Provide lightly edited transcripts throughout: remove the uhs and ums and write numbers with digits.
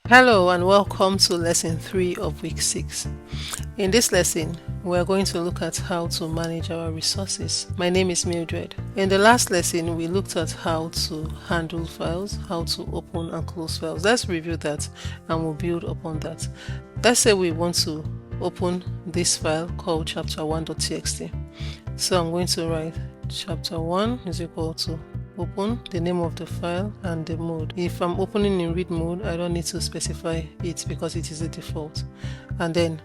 Hello and welcome to lesson 3 of week 6. In this lesson, we are going to look at how to manage our resources. My name is Mildred. In the last lesson, we looked at how to handle files, how to open and close files. Let's review that and we'll build upon that. Let's say we want to open this file called chapter1.txt. So I'm going to write chapter1 is equal to open, the name of the file, and the mode. If I'm opening in read mode, I don't need to specify it because it is the default. And then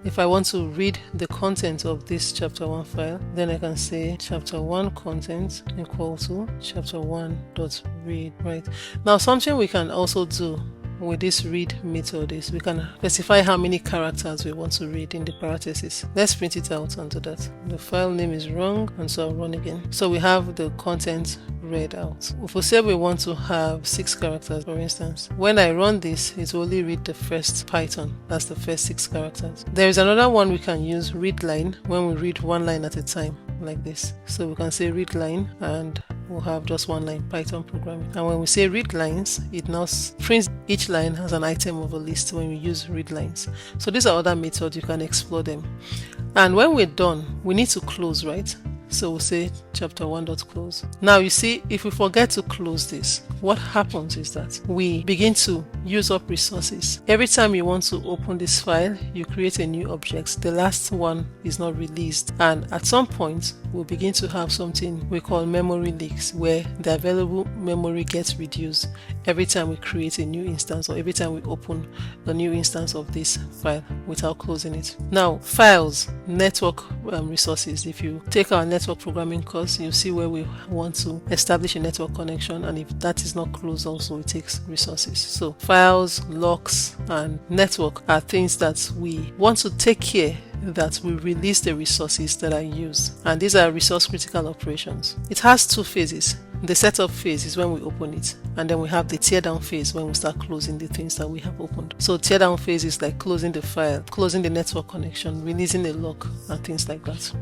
if I want to read the content of this chapter 1 file, then I can say chapter 1 content equal to chapter1.read. Right now, something we can also do with this read method is we can specify how many characters we want to read in the parentheses. Let's print it out and do that. The file name is wrong, and so I'll run again. So we have the content read out. If we say we want to have 6 characters, for instance, when I run this, it will only read the first Python. That's the first 6 characters. There is another one we can use, read line, when we read one line at a time, like this. So we can say read line and we'll have just one line, Python programming. And when we say read lines, it now prints each line as an item of a list when we use read lines. So these are other methods, you can explore them. And when we're done, we need to close, right? So we'll say chapter1.close. Now you see, if we forget to close this, what happens is that we begin to use up resources. Every time you want to open this file, you create a new object. The last one is not released, and at some point we'll begin to have something we call memory leaks, where the available memory gets reduced every time we create a new instance or every time we open a new instance of this file without closing it. Now, files, network resources. If you take our network programming course, you'll see where we want to establish a network connection, and if that is not closed also, it takes resources. So files, locks, and network are things that we want to take care that we release the resources that are used, and these are resource critical operations. It has 2 phases. The setup phase is when we open it, and then we have the teardown phase when we start closing the things that we have opened. So teardown phase is like closing the file, closing the network connection, releasing a lock, and things like that.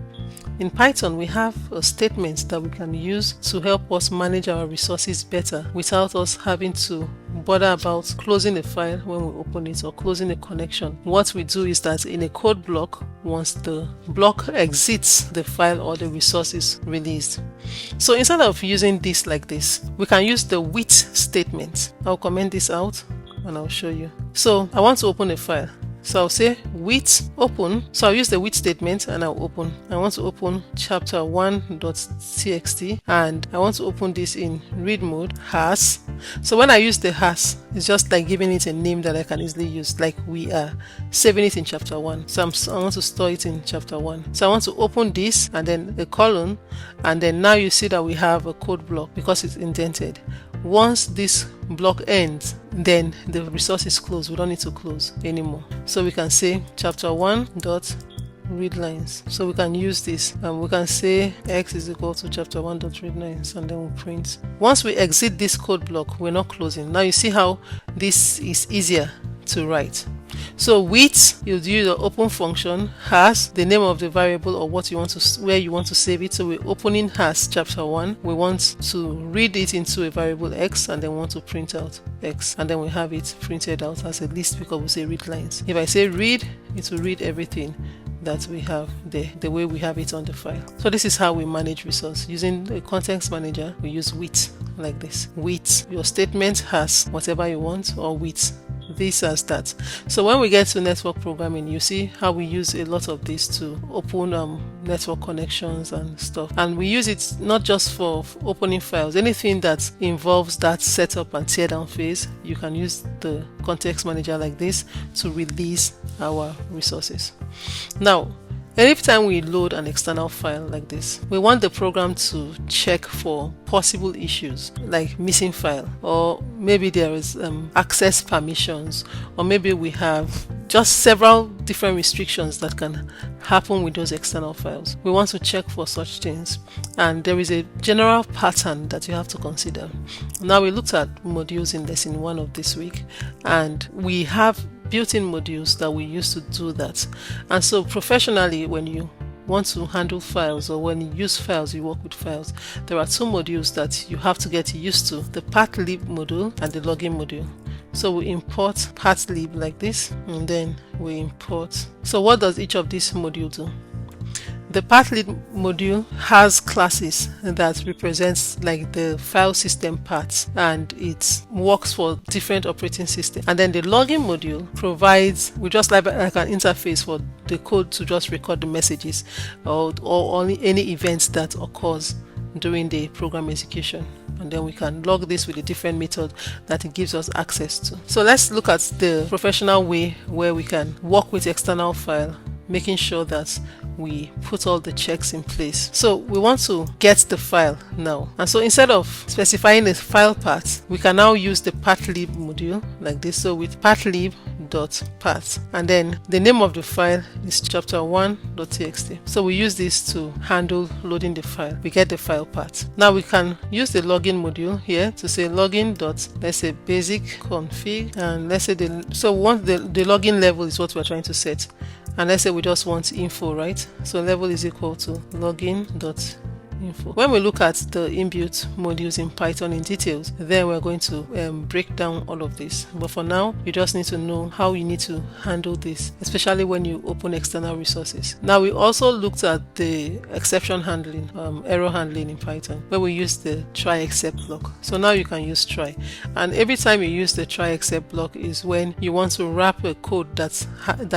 In Python, we have a statement that we can use to help us manage our resources better without us having to bother about closing the file when we open it or closing the connection. What we do is that in a code block, once the block exits the file or the resource is released. So instead of using this like this, we can use the with statement. I'll comment this out and I'll show you. So I want to open a file. So I'll say with open. So I'll use the with statement and I'll open. I want to open chapter1.txt and I want to open this in read mode, has. So when I use the has, it's just like giving it a name that I can easily use, like we are saving it in chapter 1. So I want to store it in chapter 1. So I want to open this and then a colon, and then now you see that we have a code block because it's indented. Once this block ends, then the resource is closed. We don't need to close anymore. So we can say chapter1.read lines. So we can use this and we can say x is equal to chapter1.read lines, and then we'll print. Once we exit this code block, we're not closing. Now you see how this is easier to write. So with, you'll use the open function, has the name of the variable or what you want to, where you want to save it. So we're opening has chapter 1. We want to read it into a variable x, and then we want to print out x, and then we have it printed out as a list because we say read lines. If I say read, it will read everything that we have there, the way we have it on the file. So this is how we manage resource. Using a context manager, we use with like this. With, your statement has whatever you want, or with this as that. So when we get to network programming, you see how we use a lot of this to open network connections and stuff. And we use it not just for opening files. Anything that involves that setup and teardown phase, you can use the context manager like this to release our resources. Now, anytime we load an external file like this, we want the program to check for possible issues like missing file, or maybe there is access permissions, or maybe we have just several different restrictions that can happen with those external files. We want to check for such things, and there is a general pattern that you have to consider. Now, we looked at modules in lesson 1 of this week, and we have built-in modules that we use to do that. And so professionally, when you want to handle files, or when you use files, you work with files, there are 2 modules that you have to get used to: the pathlib module and the login module. So we import pathlib like this, and then we import. So what does each of these module do? The pathlib module has classes that represents like the file system parts, and it works for different operating systems. And then the login module provides, we just like an interface for the code to just record the messages or only any events that occurs during the program execution. And then we can log this with a different method that it gives us access to. So let's look at the professional way where we can work with external file, making sure that we put all the checks in place. So we want to get the file now, and so instead of specifying the file path, we can now use the pathlib module like this. So with pathlib.path, and then the name of the file is chapter1.txt. So we use this to handle loading the file. We get the file path. Now we can use the login module here to say login dot, let's say basic config, and let's say the login level is what we're trying to set. And let's say we just want info, right? So level is equal to login.info. When we look at the inbuilt modules in Python in details, then we're going to break down all of this. But for now, you just need to know how you need to handle this, especially when you open external resources. Now, we also looked at the exception handling, error handling in Python, where we use the try except block. So now you can use try. And every time you use the try except block is when you want to wrap a code that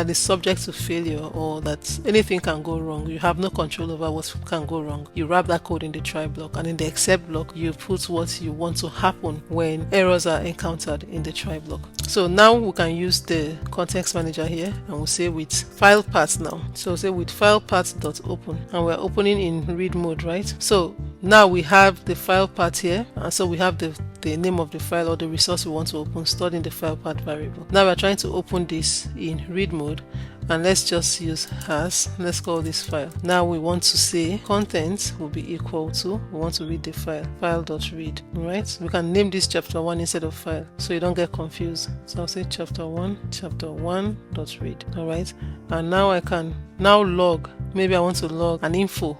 is subject to failure, or that anything can go wrong. You have no control over what can go wrong. You wrap that code in the try block, and in the except block you put what you want to happen when errors are encountered in the try block. So now we can use the context manager here, and we'll say with file path now. So say with file path.open, and we're opening in read mode, right? So now we have the file path here, and so we have the name of the file or the resource we want to open stored in the file path variable. Now we're trying to open this in read mode, and let's just use has. Let's call this file. Now we want to say content will be equal to, we want to read the file.read. Right, we can name this chapter 1 instead of file, so you don't get confused. So I'll say chapter1.read. all right, and now I can log, maybe I want to log an info.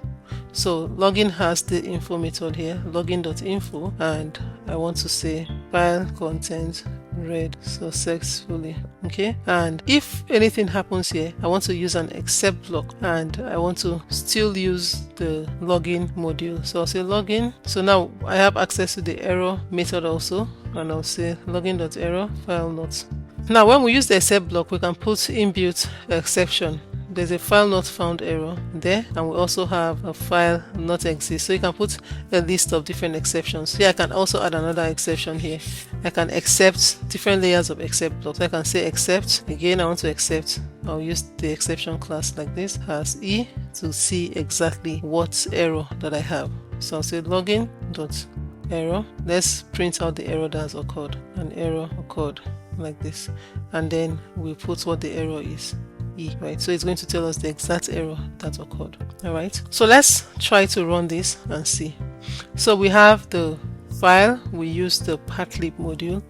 So login has the info method here, login.info, and I want to say file content read successfully. Okay, and if anything happens here, I want to use an except block, and I want to still use the login module. So I'll say login. So now I have access to the error method also, and I'll say login.error file not. Now when we use the except block, we can put inbuilt exception. There's a file not found error there, and we also have a file not exist. So you can put a list of different exceptions. Here I can also add another exception here. I can accept different layers of except blocks. I can say except. Again, I want to accept. I'll use the exception class like this, as E, to see exactly what error that I have. So I'll say login.error. Let's print out the error that has occurred. An error occurred like this, and then we put what the error is. E, right? So it's going to tell us the exact error that occurred. All right, so let's try to run this and see. So we have the file, we use the pathlib module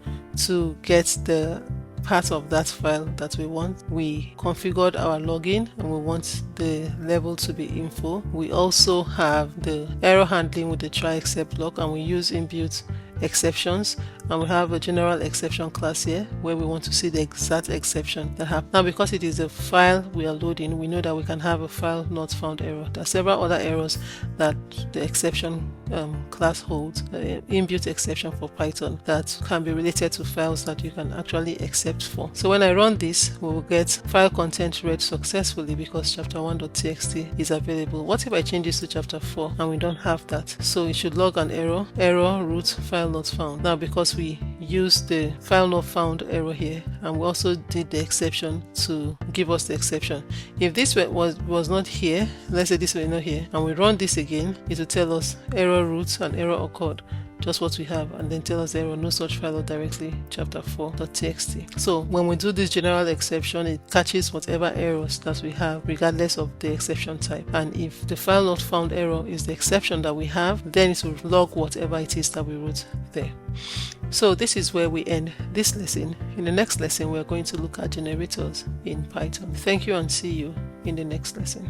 to get the part of that file that we want. We configured our login, and we want the level to be info. We also have the error handling with the try except block, and we use inbuilt exceptions, and we have a general exception class here where we want to see the exact exception that happened. Now, because it is a file we are loading, we know that we can have a file not found error. There are several other errors that the exception class holds, inbuilt exception for Python, that can be related to files that you can actually accept for. So when I run this, we will get file content read successfully because chapter1.txt is available. What if I change this to chapter 4 and we don't have that? So it should log an error root file not found. Now, because we used the file not found error here, and we also did the exception to give us the exception. If this was not here, let's say this were not here, and we run this again, it will tell us error root and error occurred, just what we have, and then tell us error no such file or directly chapter4.txt. So when we do this general exception, it catches whatever errors that we have regardless of the exception type, and if the file not found error is the exception that we have, then it will log whatever it is that we wrote there. So this is where we end this lesson. In the next lesson, we're going to look at generators in Python. Thank you, and see you in the next lesson.